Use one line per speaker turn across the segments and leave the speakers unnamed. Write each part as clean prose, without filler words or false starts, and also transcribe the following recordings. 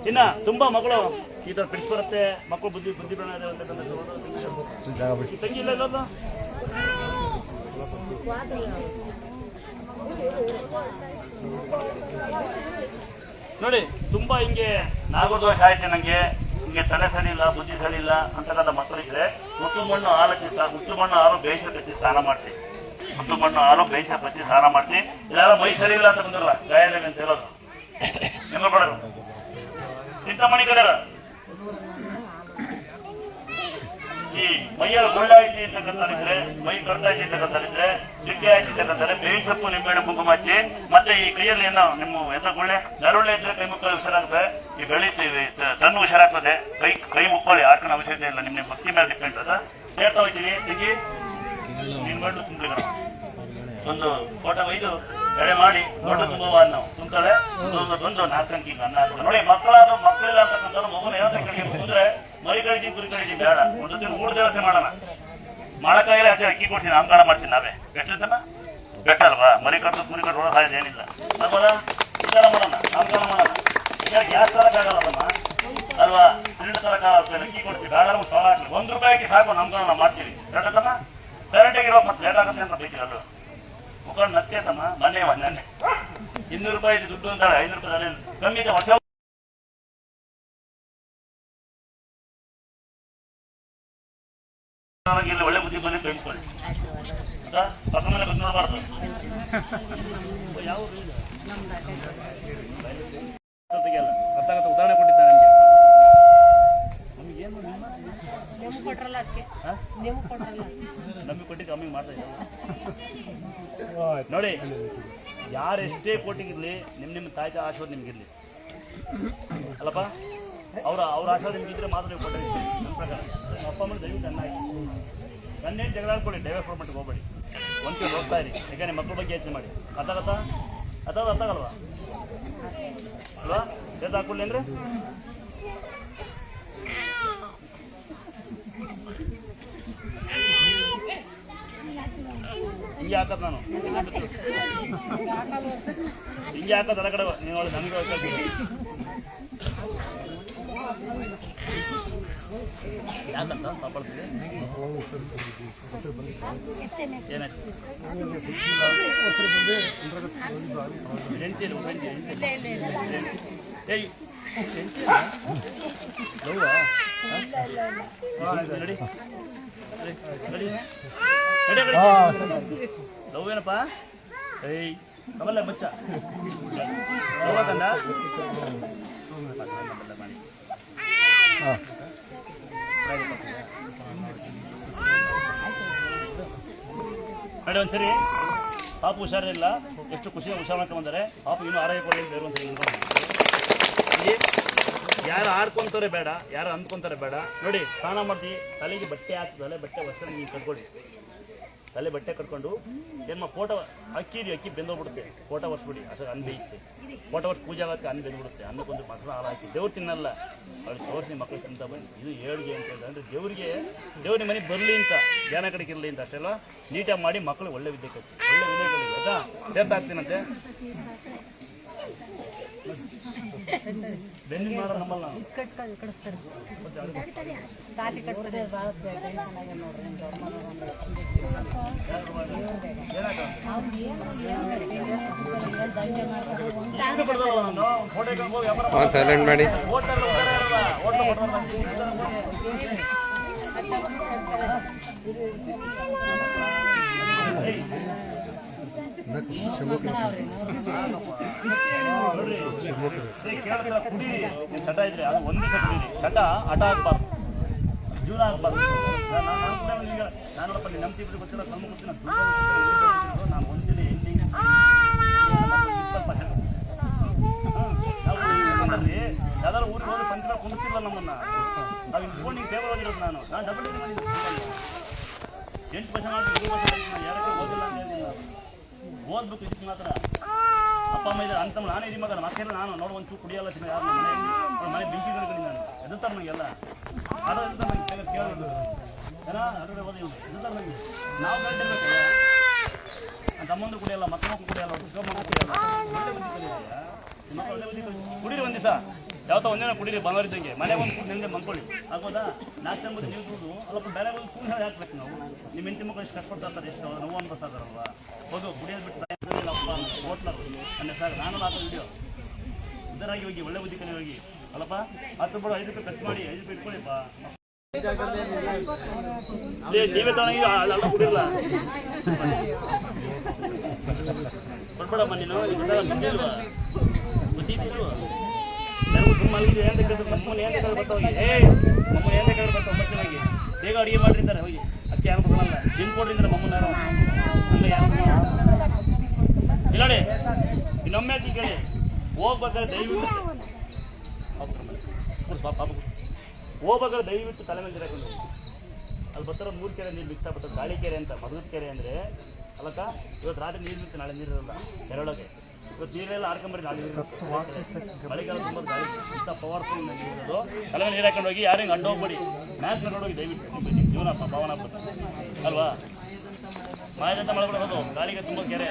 ಇನ್ನ ತುಂಬಾ ಮಕ್ಕಳು ಈ ತರ ಪಿಡ್ಸ್ ಬರುತ್ತೆ, ಮಕ್ಕಳು ಬುದ್ಧಿ ತಂಗಿ ಇಲ್ಲ ಇಲ್ಲಲ್ಲ ನೋಡಿ. ತುಂಬಾ ಹಿಂಗೆ ನಾಗದೋಷ ಆಯ್ತು ನಂಗೆ, ಹಿಂಗೆ ತಲೆ ಸರಿ ಇಲ್ಲ, ಬುದ್ಧಿ ಸರಿ ಇಲ್ಲ ಅಂತಕ್ಕಂಥ ಮಕ್ಕಳಿದ್ರೆ ಮುತ್ತು ಮಣ್ಣು ಹಾಲು ಬೇಯಿಸಿ ಕಚ್ಚಿ ಸ್ನಾನ ಮಾಡಿಸಿ, ಮುತ್ತು ಮಣ್ಣು ಹಾಲು ಬೇಯಿಸಿ ಕಚ್ಚಿ ಸ್ನಾನ ಮಾಡಿಸಿ. ಇಲ್ಲಾರ ಮೈ ಸರಿ ಇಲ್ಲ ಅಂತ ಬಂದಿರಲ್ಲ ಗಾಯದಾಗ ಅಂತ ಹೇಳೋದು ಹೆಂಗ ಬಡರು ಚಿಂತಾಮಣಿ ಕಡೆಯರ ಈ ಮೈಯಲ್ಲಿ ಗುಳ್ಳ ಐತಿ ಅಂತಕ್ಕಂಥಿದ್ರೆ, ಮೈ ಕರ್ತಾಯ್ತಿ ಅಂತಕ್ಕಂಥಿದ್ರೆ, ಚಿಕ್ಕೆ ಆಯ್ತಿ ಅಂತಕ್ಕಂತಾರೆ ಬೇವಿನ ಸೊಪ್ಪು ನಿಂಬೆಹಣ್ಣು ಕುಂಕುಮ ಹಚ್ಚಿ, ಮತ್ತೆ ಈ ಕೈಯಲ್ಲಿ ಏನೋ ನಿಮ್ಮ ಎಂತ ಗುಳ್ಳೆ ನರುಳ್ಳೆ ಇದ್ರೆ ಕೈ ಮುಕ್ಕಲು ಹುಷಾರಾಗ್ತದೆ, ಈ ಬೆಳೀತೀವಿ ತನ್ನ ಹುಷಾರಾಗ್ತದೆ. ಕೈ ಮುಕ್ಕೊಳ್ಳಿ, ಆಡ್ಕೊಂಡು ಅವಶ್ಯಕತೆ ಇಲ್ಲ, ನಿಮ್ಮ ಭಕ್ತಿ ಮೇಲೆ ಡಿಪೆಂಡ್ ಅದ. ಹೇಳ್ತಾ ಹೋಗ್ತೀನಿ ತೆಗಿ ನಿನ್ ಗಂಡು ತುಂಬಿದ ಒಂದು ಫೋಟೋ ಒಯ್ದು ಎಡೆ ಮಾಡಿ ದೊಡ್ಡ ತುಂಬುವ ನಾವು ತುಂಬ್ತಾಳೆ ಬಂದು ನಾಲ್ಕಂಕಿ ಅನ್ನ ಹಾಕೋದು ನೋಡಿ. ಮಕ್ಕಳಿಲ್ಲ ಅಂತಕ್ಕಂಥ ಮಗುನ ಯಾವ ಅಂದ್ರೆ ಮರಿ ಕಳಿಸಿ ಕುರಿ ಕಳಿಸಿ ಬೇಡ, ಒಂದು ಜೊತೆ 3 ದಿವಸ ಮಾಡೋಣ. ಮಾಡಕ್ಕಾಗಿಲ್ಲ ಅಷ್ಟೇ ಅಕ್ಕಿ ಕೊಡ್ತೀನಿ, ನಾಮಕರಣ ಮಾಡ್ತೀನಿ ನಾವೇ. ಬೆಟ್ಟಲ್ತನ ಬೆಟ್ಟ ಅಲ್ವಾ, ಮರಿ ಕಟ್ಟು ಕುರಿ ಕಟ್ಟು ಒಳಗೆ ಸಾಯೋದು ಏನಿಲ್ಲ. ನಮ್ಮದ ವಿಚಾರ ಮಾಡೋಣ, ನಾಮಕರಣ ಮಾಡೋಣ. ಈಗ ಗ್ಯಾಸ್ ತರಕ್ಕಾಗಲ್ಲಮ್ಮ ಅಲ್ವಾ, ಸಿಲಿಂಡರ್ ತರಕ್ಕಾಗಲ್ಲ, ಅಕ್ಕಿ ಕೊಡ್ತೀವಿ. ಬೇಡ ₹1 ರೂಪಾಯಿಗೆ ಸಾಕು, ನಾಮಕರಣ ಮಾಡ್ತೀವಿ. ಬೆಟ್ಟತನ ಕರೆಂಟಿಗೆ ಇರೋ ಮತ್ತೆ ಲೇಟ್ ಆಗುತ್ತೆ ಅಂತ ಬೈತೀವಿ. ಅದು ಮುಖಂಡು ನತ್ತೇತಮ್ಮ ಮೊನ್ನೆ ₹200 ದುಡ್ಡು ಅಂತಾಳೆ, ₹5 ಕಮ್ಮಿ ಇದೆ. ಹೊಸ ಇಲ್ಲಿ ಒಳ್ಳೆ ಬುದ್ಧಿ ಬಂದು ಕಳಿಸ್ಕೊಳ್ಳಿ, ಪಕ್ಕ ಮೇಲೆ ಬಂದು ನೋಡಬಾರ್ದು. ಯಾವ ಉದಾಹರಣೆ ಕೊಟ್ಟಿದ್ದಾರೆ ನಮ್ಗೆ. ನಮಗೆ ಕೊಟ್ಟಿದ್ದು ಕಮ್ಮಿ ಮಾಡ್ತಾ ಇದ್ದಾರೆ ನೋಡಿ. ಯಾರೆಷ್ಟೇ ಕೋಟಿಗಿರ್ಲಿ, ನಿಮ್ಮ ತಾಯಿ ಆಶೀರ್ವಾದ ನಿಮ್ಗಿರ್ಲಿ ಅಲ್ಲಪ್ಪ. ಅವ್ರ ಆಶೀರ್ವಾದ ನಿಮ್ಗಿದ್ರೆ ಮಾತ್ರ ನೀವು ಕೊಟ್ಟಿರ್ತೀವಿ. ನನ್ನ ಪ್ರಕಾರ ಅಪ್ಪ ಅಮ್ಮ ದಯವಿಟ್ಟು ಚೆನ್ನಾಗಿ ನನ್ನೇನು ಜಗಳ ಆಡ್ಕೊಳ್ಳಿ, ಡೈವರ್ಸ್ ಫಾರ್ಮೆಟ್ಗೆ ಹೋಗ್ಬೇಡಿ, ಒಂದ್ಸಲ ಹೋಗ್ತಾ ಇರಿ. ಯಾಕಂದ್ರೆ ಮಕ್ಕಳ ಬಗ್ಗೆ ಯೋಚನೆ ಮಾಡಿ. ಅರ್ಥಾಗಲ್ವಾ ಅಲ್ವಾ? ಎದ್ದು ಹಾಕೊಳ್ಳಿ ಅಂದರೆ ಹಿಂಗೆ ಹಾಕದ್ ನಾನು ಹಿಂಗೆ ಹಾಕೋದು ಎಲ್ಲ ಕಡೆ ನೀವು ನೋಡಿ. ನನಗೆ ಯಾಕಂತ ಮಾತಾಡ್ತೀವಿ ಏನಾಯ್ತು ಲವ್ ಏನಪ್ಪ ಏಯ್ ಕಮಲ್ಲ ಬಚ್ಚ ಕಂದ ನೋಡಿ. ಒಂದ್ಸರಿ ಪಾಪು ಹುಷಾರಿಲ್ಲ, ಎಷ್ಟು ಖುಷಿಯಾಗಿ ಹುಷಾರು ಮಾಡ್ಕೊಂಡ್ಬಂದರೆ. ಪಾಪು ಇನ್ನೂ ಆರೋಗ್ಯ ಕೊಡಿ ಬೇರೆ ಒಂದ್ಸರಿ ಇಲ್ಲಿ ಯಾರು ಆಡ್ಕೊಂತಾರೆ ಬೇಡ, ಯಾರು ಅಂದ್ಕೊಂತಾರೆ ಬೇಡ. ನೋಡಿ ಸ್ನಾನ ಮಾಡ್ತೀವಿ, ತಲೆಗೆ ಬಟ್ಟೆ ಹಾಕ್ತದಲ್ಲ, ಬಟ್ಟೆ ವರ್ಷ ನೀವು ಕಟ್ಕೊಳ್ಳಿ. ತಲೆ ಬಟ್ಟೆ ಕಟ್ಕೊಂಡು ಏನು ಫೋಟೋ ಅಕ್ಕಿ ಬೆಂದೋಗ್ಬಿಡುತ್ತೆ. ಫೋಟೋ ಒರೆಸ್ಬಿಡಿ, ಅಷ್ಟು ಅನ್ನ ಬೇಯುತ್ತೆ. ಫೋಟೋ ಒರೆಸಿ ಪೂಜೆ ಆಗೋಕ್ಕೆ ಅನ್ನ ಬೆಂದ್ಬಿಡುತ್ತೆ. ಅನ್ನಕ್ಕೊಂದು ಮೊಸರು ಹಾಲು ಹಾಕಿ ದೇವ್ರು ತಿನ್ನಲ್ಲ, ಅವ್ರಿಗೆ ತೋರಿಸಿ ಮಕ್ಕಳು ತಿಂತ ಬನ್ನಿ. ಇದು ಏಳಿಗೆ ಅಂತ ಹೇಳಿದ್ರೆ ಅಂದರೆ ದೇವ್ರಿಗೆ ಮನೆಗೆ ಬರಲಿ ಅಂತ, ಧ್ಯಾನ ಕಡೆಗೆ ಇರಲಿ ಅಂತ ಅಷ್ಟೆಲ್ಲ ನೀಟಾಗಿ ಮಾಡಿ ಮಕ್ಕಳು ಒಳ್ಳೆ ವಿದ್ಯೆ ಕೊಟ್ಟು ಒಳ್ಳೆ ವಿದ್ಯೆಗಳಿದೆ ಆಯ್ತಾ. ಸೇರ್ತಾ ಆಗ್ತೀನಂತೆ ಬೆನ್ನಿನ ಮಾಡೋ ನಮ್ಮಲ್ಲ
ಸೈಲೆಂಟ್ ಮಾಡಿ.
ಚಟ ಇದ್ರೆ ಅದು ಒಂದೇ ಸಲ ಕುಡೀರಿ. ಚಟ ಹಠ ಆಗ್ಬಾರ್ದು, ಜೀವನ ಆಗ್ಬಾರ್ದು. ನಾನು ನೋಡಪ್ಪ ನಮ್ಮ ತೀವ್ರ ಗೊತ್ತಿಲ್ಲ, ನಮ್ಮ ಗೊತ್ತಿಲ್ಲ, ನಾನು ಒಂದಿನ ಎಂಡಿಂಗ್ 20% ಯಾವ್ದಾದ್ರು ಊರಿಗೆ ಹೋದ್ರೆ ಪಂಚ ಕುಣಿಸಿಲ್ಲ ನಮ್ಮನ್ನ. ನಾವು ಇಟ್ಕೊಂಡು ಫೇವರ್ ಆಗಿರೋದು. ನಾನು ಡಬಲ್ ಡಿಗ್ರಿ ಮಾಡಿದ್ದು 8% ಮಾಡಿ 20% ಯಾರಕ್ಕೆ ಓದಿಲ್ಲ ಅಂತ ಹೇಳಿಲ್ಲ. ಓದ್ಬೇಕು, ಇದಕ್ಕೆ ಮಾತ್ರ ಅಪ್ಪ ಅಮ್ಮ ಇದ್ದಾರೆ ಅಂತ ನಾನೇ ಇದೀನಿ ಮಗ. ಮಕ್ಕಳೆಲ್ಲ ನಾನು ನೋಡು ಒಂಚೂರು ಕುಡಿಯಲ್ಲ, ಯಾರು ಮನೆ ಬೆಂಕಿ ಕಳ್ಕೊಂಡು ನಾನು ಎದುರ್ತಾರೆ ನನಗೆಲ್ಲ ಅದು ಎದುರ್ತಾರೆ ನಂಗೆ ಕೇಳೋದು ಏನೋ ಅದ್ರ ಓದಿ ಎದುರ್ತಾರೆ ನನಗೆ. ನಾವು ಬೆಳೆದಿರ್ಬೇಕಲ್ಲ, ನನ್ನ ತಮ್ಮಂದ್ರು ಕುಡಿಯಲ್ಲ, ಮಕ್ಕಳು ಕುಡಿಯಲ್ಲ, ಮಕ್ಕಳು ಕುಡಿಯಲ್ಲ, ಒಳ್ಳೆ ಬುದ್ಧಿ ಕಲಿಯ ಕುಡೀರಿ ಒಂದು ದಿವಸ ಯಾವತ್ತ ಒಂದಿನ ಕುಡೀರಿ ಬಂದವರಿದ್ದಂಗೆ ಮನೆ ಒಂದು ನಿಂದೆ ಮಂದ್ಕೊಳ್ಳಿ ಆಗೋದಾ 4 ತಂಬತ್ತು ನೀವು ಕುಡಿದು ಅಲ್ಲಪ್ಪ ಬೇರೆ ಒಂದು ಸ್ಕೂಲ್ ಹೇಳಿ ಹಾಕ್ಬೇಕು ನಾವು ನಿಮ್ಮ ಹೆಂಡತಿ ಮಕ್ಕಳು ಎಷ್ಟು ಕಷ್ಟಪಡ್ತಾರೆ ಎಷ್ಟು ನೋವು ಅನ್ಬರ್ತಾರಲ್ವಾ ಹೌದು ಕುಡಿಯೋದು ಬಿಟ್ಟು ಅಪ್ಪ ಓಟ್ಲರು ನನ್ನ ಸರ್ ನಾನು ಆ ವಿಡಿಯೋ ಇದರಾಗಿ ಹೋಗಿ ಒಳ್ಳೆ ಬುದ್ಧಿ ಕಲಿ ಹೋಗಿ ಅಲ್ಲಪ್ಪ 10 ರೂಪಾಯಿ 5 ರೂಪಾಯಿ ಖರ್ಚು ಮಾಡಿ 5 ರೂಪಾಯಿ ಇಟ್ಕೊಳ್ಳಿಪ್ಪ ನೀವೇ ತಗೊಂಡು ಅಲ್ಲ ಕುಡಿಯಲ್ಲ ಕೊಡ್ಬೇಡಮ್ಮ ನೀನು ಬುದ್ಧಿಲ್ವಾ ಬುದ್ಧಿ ಇಲ್ವಾ ನನಗೂ ಸುಮ್ಮನೆ ಏನು ಕೇಳಿದ್ರೆ ನಮ್ಮನ್ನು ಏನು ಕೇಳಿ ಬರ್ತಾವೆ ನಮ್ಮನ್ನು ಏನು ಕೇಳಿ ಬರ್ತಾವೆ ಮಕ್ಕಳಿಗೆ ಬೇಗ ಅಡುಗೆ ಮಾಡಿರ್ತಾರೆ ಹೋಗಿ ಅಷ್ಟೇ ಯಾರು ಕೊಡಲ್ಲ ಜಿಮ್ ಕೊಡ್ರಿದ್ದಾರೆ ಮಮ್ಮನ ಯಾರು ಹಂಗೆ ಯಾರು ಇಲ್ಲ ನೋಡಿ ಇನ್ನೊಮ್ಮೆ ಕೇಳಿ ಹೋಗ್ಬೇಕಾದ್ರೆ ದಯವಿಟ್ಟು ಹೋಗ್ಬೇಕಾದ್ರೆ ದಯವಿಟ್ಟು ತಲೆ ಮೇಲೆ ಹಾಕೊಂಡು ಅಲ್ಲಿ ಬರ್ತಾರ 3 ಕೆರೆ ನೀರು ಮಿಕ್ಸ್ ಆಗ್ಬಿಡ್ತಾರೆ ಗಾಳಿ ಕೆರೆ ಅಂತ ಮಧುರದ ಕೆರೆ ಅಂದರೆ ಅಲ್ಲಕ್ಕ ಇವತ್ತು ರಾತ್ರಿ ನೀರು ಬಿಟ್ಟು ನಾಳೆ ನೀರಿರಲ್ಲ ಕೆರಳಗೆ ಇವತ್ತು ನೀರೆಲ್ಲ ಆಡ್ಕೊಂಬರಿ ನಾಳೆ ನೀರು ಮಳೆಗಾಲ ತುಂಬ ಗಾಳಿ ಇಂಥ ಪವರ್ಫುಲ್ ನೀರಿರೋದು ತಲೆ ಮೇಲೆ ನೀರು ಹಾಕೊಂಡು ಹೋಗಿ ಯಾರು ಹಿಂಗೆ ಹೋಗ್ಬೇಡಿ ಮ್ಯಾಚ್ ನೋಡೋಗಿ ದಯವಿಟ್ಟು ಜೀವನ ಭಾವನ ಅಲ್ವಾ ಮಾಯದಂತ ಮಳೆಬಿಡೋದು ಗಾಳಿಗೆ ತುಂಬ ಕೆರೆ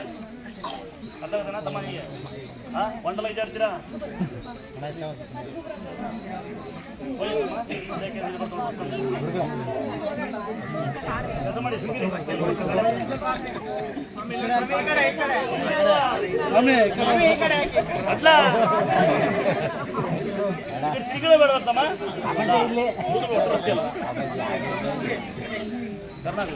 ಅರ್ಥ ಆಗುತ್ತಾ ತಮ್ಮ ನಿಮಗೆ ಒಂಡಲ ವಿಚಾರಿಸ್ತೀರಾ ಕೆಲಸ ಮಾಡಿ ತಿರುಗಡೆ ಬೇಡ ಬರ್ತಮ್ಮ ಕರ್ನಾಟಕ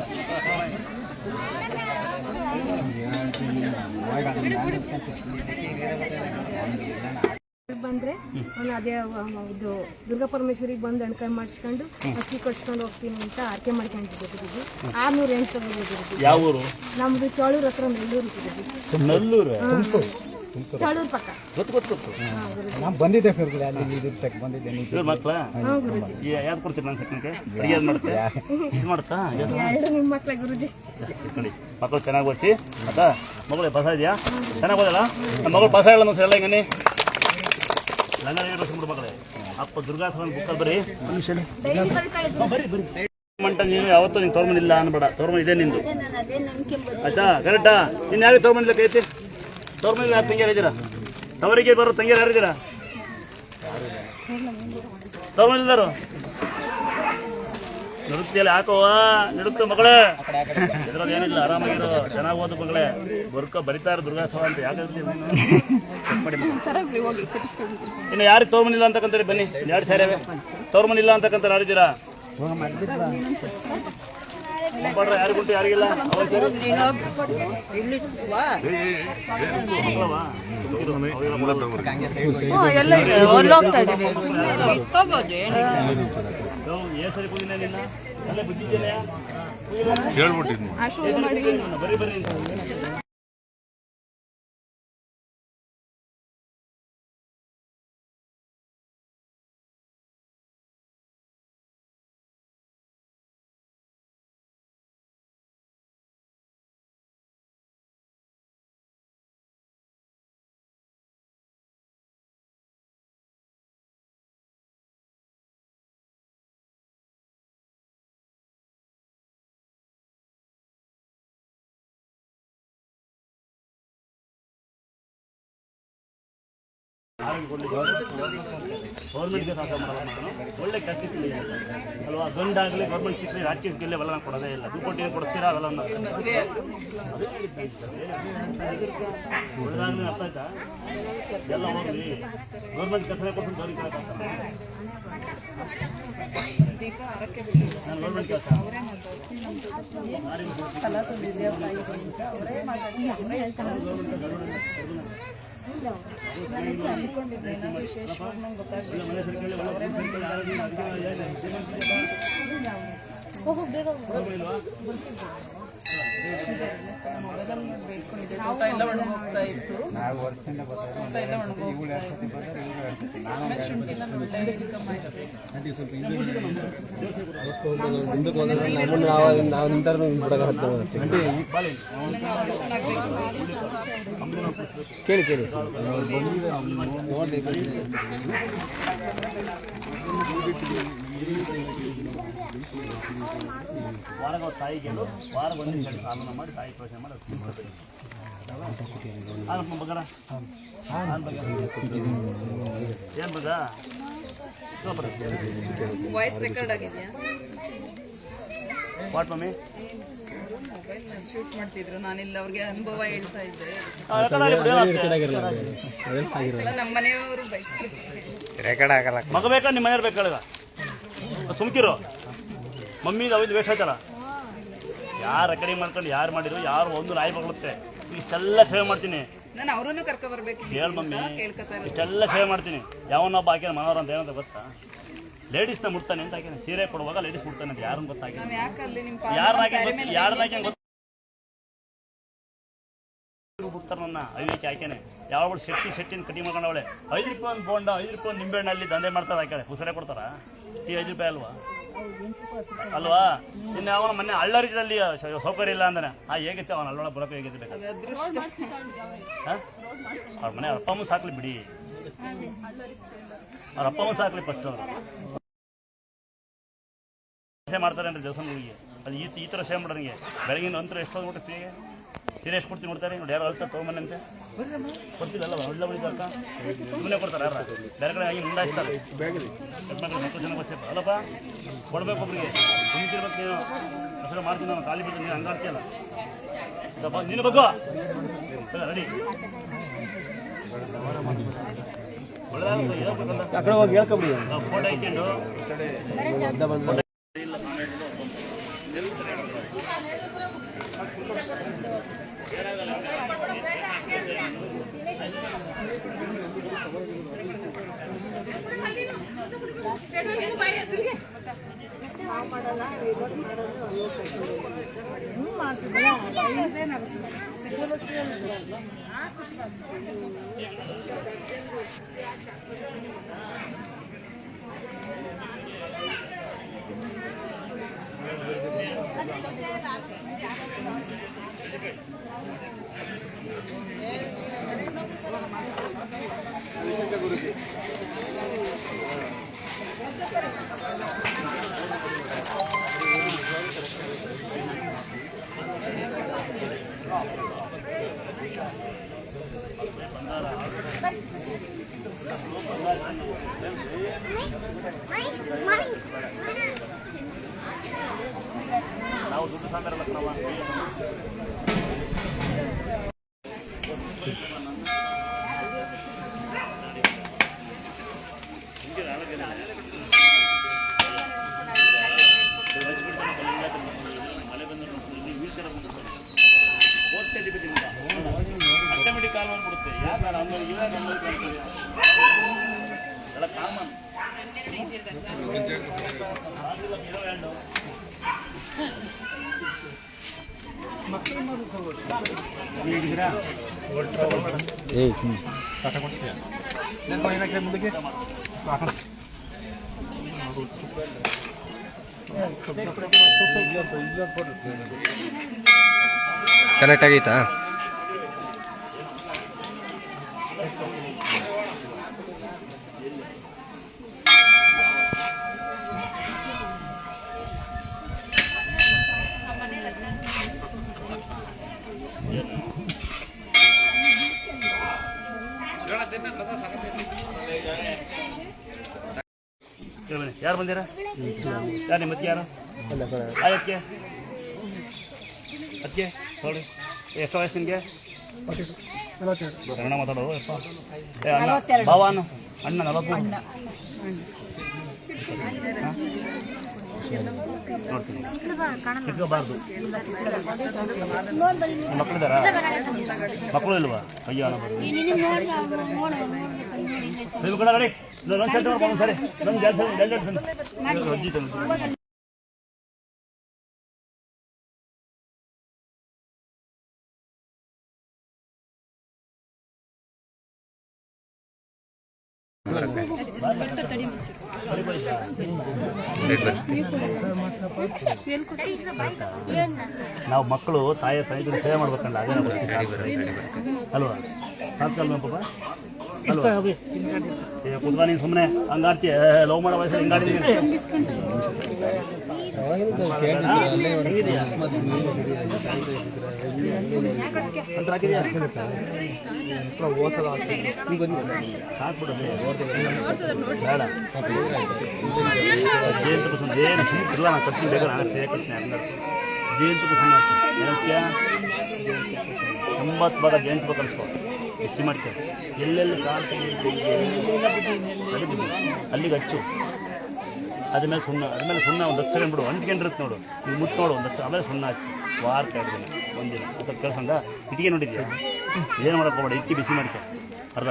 ಬಂದ್ರೆ ನಾನು ಅದೇ ಇದು ದುರ್ಗಾ ಪರಮೇಶ್ವರಿಗೆ ಬಂದು ಅಣ್ಕಾಯಿ ಮಾಡಿಸ್ಕೊಂಡು ಅಕ್ಕಿ ಕಟ್ಸ್ಕೊಂಡು ಹೋಗ್ತೀನಿ ಅಂತ ಆರ್ಕೆ ಮಾಡ್ಕೊಂಡಿದ್ದೀವಿ 600 ಎಂಟು ತಗೋದಿರೋದು.
ಯಾವ ಊರು?
ನಮ್ದು ಚಳೂರು ಹತ್ರ ನೆಲ್ಲೂರು
ನಲ್ಲೂರು
ಚಳೂರು ಪಕ್ಕ
ನಾನು ಬಂದಿದ್ದೆ ಬಂದಿದ್ದೆ
ಮಕ್ಕಳ ಯಾವ್ದು ಕೊಡ್ತೀರಿ ನನ್ನ ಸೆಕೆಂಡ್ಗೆ ಅಡುಗೆ ಮಾಡುತ್ತೆ ಇದು ಮಾಡುತ್ತಾ
ಎರಡು ನಿಮ್ಮ ಮಕ್ಳ ಗುರುಜಿ
ನೋಡಿ ಮಕ್ಕಳು ಚೆನ್ನಾಗಿ ಓದಿಸಿ ಆಯ್ತಾ ಮಗಳು ಪಾಸ ಇದೆಯಾ ಚೆನ್ನಾಗಿ ಓದಲ್ಲ ನಮ್ಮ ಮಗಳು ಪಾಸ ಹೇಳ ಎಲ್ಲ ಹಿಂಗನಿ ಲಂಗ ಬಿಡು ಮಗಳೇ ಅಪ್ಪ ದುರ್ಗಾಸನ ಬುಕ್ಕಲ್ಲಿ ಬರೀ ಬರೀ ಬರೀ ಮಂಟ ನೀನು ಯಾವತ್ತೂ ನೀನು ತೋರ್ಮನಿಲ್ಲ ಅನ್ಬೇಡ ತೋರ್ಮನ್ ಇದೆ ನಿಂದು ಆಯ್ತಾ ಕರೆಕ್ಟಾ ನೀನು ಯಾರಿಗೆ ತೋರ್ಮನಿಲ್ಲ ಕೈತಿ ತೋರ್ಮನಿಲ್ಲ ಯಾರು ತಂಗಿಯಾರು ಇದ್ದೀರಾ ತವರಿಗೆ ಬರೋ ತಂಗಿಯಾರು ಯಾರಿದ್ದೀರಾ ತೋರ್ಮನಿಲ್ದಾರು ನೃತ್ಯಲ್ಲಿ ಹಾಕೋವ ನಡುಕ್ತು ಮಗಳೇ ಇದ್ರಲ್ಲಿ ಏನಿಲ್ಲ ಆರಾಮಾಗಿರೋ ಚೆನ್ನಾಗಿ ಓದು ಮಗಳೇ ಬರಿತಾ ಇರೋ ದುರ್ಗಾಸವ ಅಂತ ಯಾಕೆ ಮಾಡಿ ಇನ್ನು ಯಾರಿಗೆ ತೋರ್ಮನಿಲ್ಲ ಅಂತಕ್ಕಂತಾರೆ ಬನ್ನಿ 2 ಸೇರವೆ ತೋರ್ಮನಿಲ್ಲ ಅಂತಕ್ಕಂತ ಯಾರಿದ್ದೀರಾ ಯಾರು ಗುಂಟು ಯಾರಿಗಿಲ್ಲ ಸರಿ ಕೂದಿನ ನಿನ್ನ ಅಲ್ಲೇ ಬುದ್ಧಿದ್ದೇನೆ ಹೇಳ್ಬಿಟ್ಟಿದ್ನು ಬರೀ ಬರೀ ಗೌರ್ಮೆಂಟ್ಗೆ ಸಹಾಯ ಮಾಡಲ್ಲ ನಾನು ಒಳ್ಳೆ ಕೆಲಸ ಅಲ್ವಾ ಗಂಡಾಗಲಿ ಗೌರ್ಮೆಂಟ್ ಸಿಕ್ಕಲಿ ರಾಜಕೀಯ ಸಿಕ್ಕಲಿ ಅವೆಲ್ಲ ನಾನು ಕೊಡೋದೇ ಇಲ್ಲ ದುಡ್ಡು ಕೊಡ್ತೀರಾ ಅವೆಲ್ಲ ಒಳ್ಳೆದಾಗಲಿ ಅರ್ಥ ಆಯ್ತಾ ಎಲ್ಲ ಹೋಗ್ಲಿ ಗೌರ್ಮೆಂಟ್ ಕೆಲಸನೇ ಕೊಟ್ಟು ಗೌರಿ ಕೇಳಕ್ಕಾಗ್ತಾನೆ ನಾನು ಗೌರ್ಮೆಂಟ್ ಕೆಲಸ
ನಾವು ವರ್ಷದಿಂದ ಕೇಳಿ ಕೇಳಿ
ವಾರಗಳ ತಾಯಿಗಳು ವಾರಗೊಂದು ಸ್ನಾನ ಮಾಡಿ ತಾಯಿ ಪ್ರವಚನ ಮಾಡಿ ಏನಪ್ಪ ಬಗರ ಏನು ಬಗ
ವಾಯ್ಸ್ ರೆಕಾರ್ಡ್ ಆಗಿದೆಯಾ?
ವಾಟ್ ಮಮ್ಮಿ
ಶೂಟ್ ಮಾಡ್ತಿದ್ರು, ನಾನಿಲ್ಲ ಅವ್ರಿಗೆ ಅನುಭವ ಹೇಳ್ತಾ ಇದ್ದೆ. ನಮ್ಮ ಮನೆಯವರು
ಮಗ ಬೇಕಾ ನಿಮ್ಮ ಮನೆಯವ್ರು ಬೇಕಾಗ ಸುಮ್ಕಿರು ಮಮ್ಮಿದು ಅವಿದು ವೇಸ್ಟ್ ಆಯ್ತಲ್ಲ. ಯಾರು ರೆಕಾರ್ಡಿಂಗ್ ಮಾಡ್ಕೊಂಡು ಯಾರು ಮಾಡಿದ್ರು ಯಾರು ಒಂದು ನಾಯಿ ಬರುತ್ತೆ. ಇಷ್ಟೆಲ್ಲ ಸೇವೆ ಮಾಡ್ತೀನಿ.
ನಾನು ಅವರನ್ನು ಕರ್ಕೊ ಬರ್ಬೇಕು.
ಹೇಳು ಮಮ್ಮಿ,
ಕೇಳ್ಕೊತಾರೆ.
ಇಷ್ಟೆಲ್ಲ ಸೇವೆ ಮಾಡ್ತೀನಿ. ಯಾವನೊಬ್ಬ ಹಾಕಿನ ಮನೋರ ಅಂತ ಏನಂತ ಗೊತ್ತಾ? ಲೇಡೀಸ್ನ ಮುಟ್ತಾನೆ ಅಂತ ಹಾಕಿನ ಸೀರೆ ಕೊಡುವಾಗ ಲೇಡೀಸ್ ಮುಟ್ತಾನೆ ಅಂತ ಯಾರನ್ನ ಗೊತ್ತಾಗಿ ಯಾರನ್ನಾಗಿ ಬಿಡ್ತಾರೆ ನನ್ನ ಐದಕ್ಕೆ ಹಾಕೇನೆ. ಯಾವಾಗ ಶೆಟ್ಟಿನ ಕಟಿಂಗ್ ಮಾಡ್ಕೊಂಡವಳೆ 5 ರೂಪಾಯಿ ಒಂದು ಬೋಂಡ 5 ರೂಪಾಯಿ ಒಂದು ನಿಂಬೆಹಣ್ಣಲ್ಲಿ ದಂಧೆ ಮಾಡ್ತಾರೆ ಹಾಕಳೆ. ಉಸಿರೇ ಕೊಡ್ತಾರ ಈ 5 ರೂಪಾಯಿ ಅಲ್ವಾ? ಇನ್ನು ಅವನ ಮೊನ್ನೆ ಹಳ್ಳರಿದಲ್ಲಿ ಸೌಕರ್ಯ ಇಲ್ಲ ಅಂದ್ರೆ ಹೇಗಿತ್ತು ಅವನ ಅಲ್ಲೊಳಗೆ ಬರೋಕೆ ಹೇಗಿತ್ತು ಅವ್ರ ಮನೆ ಅಪ್ಪ ಅಮ್ಮ ಸಾಕ್ಲಿ ಬಿಡಿ, ಅವ್ರ ಅಪ್ಪ ಅಮ್ಮ ಸಾಕ್ಲಿ ಫಸ್ಟ್. ಅವರು ಸೇವೆ ಮಾಡ್ತಾರೆ ಅಂದರೆ ದೇವಸ್ಥಾನಗಳಿಗೆ ಅದು ಈ ಥರ ಸೇವೆ ಮಾಡೋರಿಗೆ ಬೆಳಗಿನ ನಂತರ ಎಷ್ಟೊಂದು ಕೊಟ್ಟು ಫ್ರೀಗೆ ಸೀರೆ ಎಷ್ಟು ಕೊಡ್ತೀನಿ ನೋಡ್ತಾರೆ. ನೋಡಿ ಯಾರು ಅಳ್ತಾರೆ ತೊಗೊಂಬನ್ನಂತೆ ಕೊಡ್ತಿಲ್ಲಲ್ಲ ಒಳ್ಳೆ ಬಳಿಕ ಸುಮ್ಮನೆ ಕೊಡ್ತಾರೆ. ಯಾರು ಬೇರೆ ಕಡೆ ಆಗಿ ಮುಂದಾಯಿಸ್ತಾರೆ. ಹೆಣ್ಮಕ್ಳು ಮಕ್ಕಳು ಜನ ಗೊತ್ತಿರ್ತಾರೆ ಅಲ್ಲಪ್ಪ, ಕೊಡ್ಬೇಕು ಒಬ್ಬರಿಗೆ. ಸುಮ್ಕಿರ್ಬೇಕು ನೀನು ಹೆಸರು ಮಾಡ್ತೀನಿ ನಾನು ಖಾಲಿ ಬಿಟ್ಟು ನೀನು ಹಂಗಾಡ್ತೀಯಲ್ಲ ಸ್ವಲ್ಪ ನೀನು ಬಗ್ಗೆ ರೆಡಿ ಫೋಟೋ ಹಾಕೊಂಡು ನಾವು ದುಡ್ಡು ಸಾಂಬಾರ ನಾವು ಮಳೆ ಬಂದ ವೀಲ್ಚೇರ್ ಆಟೋಮೆಟಿಕ್ ಕಾಲ್ ಬಂದ್ಬಿಡುತ್ತೆ. ಯಾಕೆ ನಾನು ಇವಾಗ ಎಲ್ಲ ಕಾಮನ್
ಕನೆಕ್ಟ್ ಆಗೈತಾ?
ಯಾರು ಬಂದಿರ? ಯಾರು ನಿಮ್ಮ ಮತ್ತೆ ಯಾರು? ಅದಕ್ಕೆ ಅದಕ್ಕೆ ನೋಡಿ ಎಷ್ಟು ವಯಸ್ಸು ನಿಮಗೆ? ಕನ್ನಡ ಮಾತಾಡೋದು ಅಣ್ಣ ಭಾವಾನು ಅಣ್ಣ 40 ನೋಡ್ತೀನಿ ಕಿತ್ಕೋಬಾರ್ದು. ಮಕ್ಕಳಿದ್ದಾರಾ? ಮಕ್ಕಳು ಇಲ್ವಾ? ಅಯ್ಯೋ ನೀವು ಕೂಡ ನೋಡಿ ನನ್ನ ಸೆಟ್ ಮಾಡ್ಕೊಂಡು ಸರಿ ನನ್ನ ಅಜ್ಜಿ ನಾವು ಮಕ್ಕಳು ತಾಯಿ ಸೇವೆ ಮಾಡ್ಬೇಕಲ್ಲ ಅದೇ ಅಲ್ವಾ ಸಾಕಲ್ವ ಪಾಪ ಅಲ್ವಾ ಕುತ್ಕ ನೀನು ಸುಮ್ಮನೆ ಹಂಗಾಡ್ತೀಯ ಲವ್ ಮಾಡೋ ವಯಸ್ಸಲ್ಲಿ ಹಿಂಗಾಡಿದ್ದೀನಿ ಅಂತ ಹಾಕಿದ್ಯಾ ಸಾಕ್ಬಿಡೋದು ಬೇಡ ಜೇನುತುಪ್ಪ ಸುಮ್ಮನೆ ಏನು ಇಲ್ಲ ನಾನು ಕಟ್ತೀನಿ ಬೇಕಾದ್ರೆ ನಾನು ಸೇರ್ಕೊಡ್ತೀನಿ ಹಂಗಾರೆ ಜೇನುತುಪ್ಪ ಸುಮ್ಮನೆ ಹಾಕ್ತೀನಿ 90 ಭಾಗ ಜೇನುತುಪ್ಪ ಕಲಿಸ್ಕೊ ಬಿಸಿ ಮಾಡ್ತೇವೆ ಎಲ್ಲೆಲ್ಲಿ ಕಾಲು ಅಲ್ಲಿಗೆ ಹಚ್ಚು ಅದ್ಮೇಲೆ ಸುಣ್ಣ ಒಂದು 10 ಸೆಕೆಂಡ್ ಬಿಡು ಅಂಟ್ಕೊಂಡಿರುತ್ತೆ ನೋಡು ನೀವು ಮುಟ್ಟು ನೋಡು ಒಂದು 10 ಆಮೇಲೆ ಸುಣ್ಣ ಹಾಕಿ ವಾರ 2 ದಿನ ಒಂದಿನ ಅಥವಾ ಕೆಲಸಂಗ ಇಟ್ಟಿಗೆ ನೋಡಿದ್ಯಾ ಏನು ಮಾಡೋಕೆ ಹೋಗ್ಬೇಡ ಇಕ್ಕಿ ಬಿಸಿ ಮಾಡ್ಕೊ ಅರ್ಧ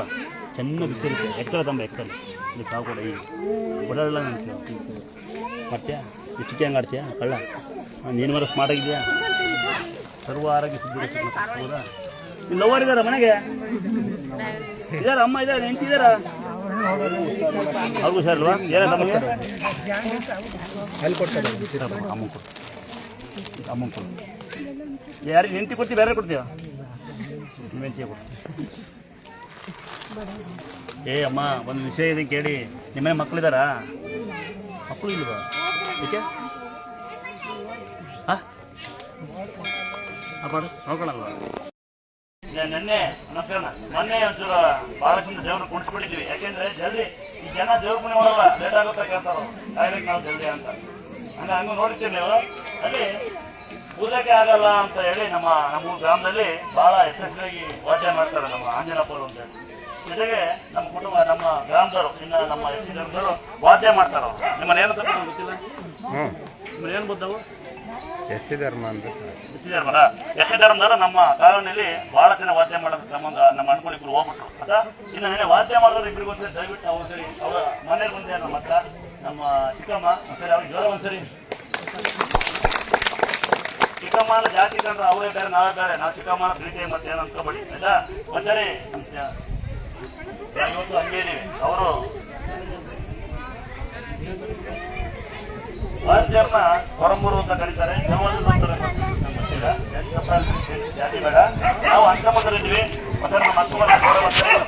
ಚೆನ್ನಾಗಿ ಬಿಸಿ ಇರುತ್ತೆ ಎಕ್ಕಲ ತಂಬ ಎಕ್ಕಲ್ಲಿ ಇಲ್ಲಿ ಕಾವು ಕೂಡ ಈಗ ಕೊಡಲ್ಲ ನಾನು ಮಾಡ್ತೀಯಾ ಇಟ್ಟಿಗೆ ಹಂಗೆ ಆಡ್ತೀಯಾ ಕಳ್ಳ ನೀನು ಮರ ಸ್ಮಾರ್ಟ್ ಆಗಿದೆಯಾ ಸರ್ವ ಆರೋಗ್ಯ ಸಿದ್ಧಿ ಹೌದಾ ನೀವು ಲವರ್ ಇದ್ದಾರಾ ಮನೆಗೆ ಇದ್ದಾರ ಅಮ್ಮ ಇದ್ದಾರೆ ಹೆಂಡ್ತಿ ಇದ್ದಾರಾ ಅವ್ರಿಗೂ ಸರ್ ಅಲ್ವಾ ಏನ ತಮಗೆ ಅಮ್ಮ ಕೊಡು ಯಾರಿಗೆ ಹೆಂಡ್ತಿ ಕೊಡ್ತೀವಿ ಬೇರೆ ಕೊಡ್ತೀವ ನೀವು ಹೆಂಡ್ತಿಗೆ ಕೊಡ್ತೀವಿ ಏ ಅಮ್ಮ ಒಂದು ವಿಷಯ ಇದೆ ಕೇಳಿ ನಿಮ್ಮನೆ ಮಕ್ಕಳಿದ್ದಾರಾ ಮಕ್ಕಳು ಇಲ್ವಾ ಏಕೆ ಮಾಡು ನೋಡ್ಕೊಳಲ್ವಾ ನೆನ್ನೆ ನಮಸ್ಕಾರ ಮೊನ್ನೆ ಒಂಚೂರು ಬಹಳಷ್ಟು ದೇವ್ರನ್ನ ಕುಣಿಸ್ಬಿಟ್ಟಿದ್ವಿ ಯಾಕೆಂದ್ರೆ ಜಲ್ದಿ ಈ ಜನ ದೇವ್ರ ಪುಣ್ಯ ಮಾಡಲ್ಲ ಲೇಟ್ ಆಗುತ್ತೆ ಕೇಳ್ತಾರೋ ಡೈರೆಕ್ಟ್ ನಾವು ಜಲ್ದಿ ಅಂತ ಹಂಗ ನೋಡ್ತೀವಿ ನೀವು ಅಲ್ಲಿ ಪೂಜೆಗೆ ಆಗಲ್ಲ ಅಂತ ಹೇಳಿ ನಮ್ಮ ಗ್ರಾಮದಲ್ಲಿ ಬಹಳ ಯಶಸ್ವಿಯಾಗಿ ವಾದ್ಯ ಮಾಡ್ತಾರೆ ನಮ್ಮ ಆಂಜನಪ್ಪರು ಅಂತ ಹೇಳಿ ಜೊತೆಗೆ ನಮ್ಮ ಕುಟುಂಬ ನಮ್ಮ ಗ್ರಾಮದವರು ಇನ್ನು ನಮ್ಮ ಎಸ್ ಸಿ ಧರ್ಮದವರು ವಾದ್ಯ ಮಾಡ್ತಾರ ನಿಮ್ಮನ್ನ ಏನು ಗೊತ್ತಿಲ್ಲ ನಿಮ್ಮನ್ನ ಏನು ಗೊತ್ತವು
ಎಸ್ ಸಿ ಧರ್ಮ ಅಂತ
ಎಸ್ ಸಿ ಧರ್ಮದ ಎಸ್ ಸಿ ಧರ್ಮದವರು ನಮ್ಮ ಕಾಲೋನಿಯಲ್ಲಿ ಬಹಳ ಜನ ವಾದ್ಯ ಮಾಡೋದು ನಮ್ಮ ಅನ್ಕೊಂಡು ಇಬ್ರು ಹೋಗ್ಬಿಟ್ರು ಅಥವಾ ಇನ್ನು ನೆನೆ ವಾದ್ಯ ಮಾಡೋರು ಇಬ್ರಿಗೆ ಒಂದ್ಸರಿ ದಯವಿಟ್ಟು ಅವ್ರು ಸರಿ ಅವರ ಮನೇಲಿ ಬಂದಿದ್ದಾರೆ ನಮ್ಮ ಅಕ್ಕ ನಮ್ಮ ಚಿಕ್ಕಮ್ಮ ಒಂದ್ಸರಿ ಅವ್ರಿಗೆ ಜ್ವರ ಒಂದ್ಸರಿ ಚಿಕ್ಕಮ್ಮನ ಜಾತಿ ಕಂಡ್ರೆ ಅವರೇ ಬೇರೆ ನಾವೇ ಬೇರೆ ನಾವು ಚಿಕ್ಕಮ್ಮನ ಪ್ರೀತಿ ಮತ್ತೆ ಏನು ಅನ್ಕೋಬೇಡಿ ಆಯ್ತಾ ಒಂದ್ಸರಿ ಇವತ್ತು ಹಂಗೆ ಇದೀವಿ ಅವರು ವಾದ್ಯರ್ನ ಹೊರಮೂರು ಅಂತ ಕರೀತಾರೆ ಜಾತಿ ಬೇಡ ನಾವು ಅನ್ಕೊಂಬಂದಿದ್ವಿ ಮತ್ತೆ ನಮ್ಮ ಮಕ್ಕಳು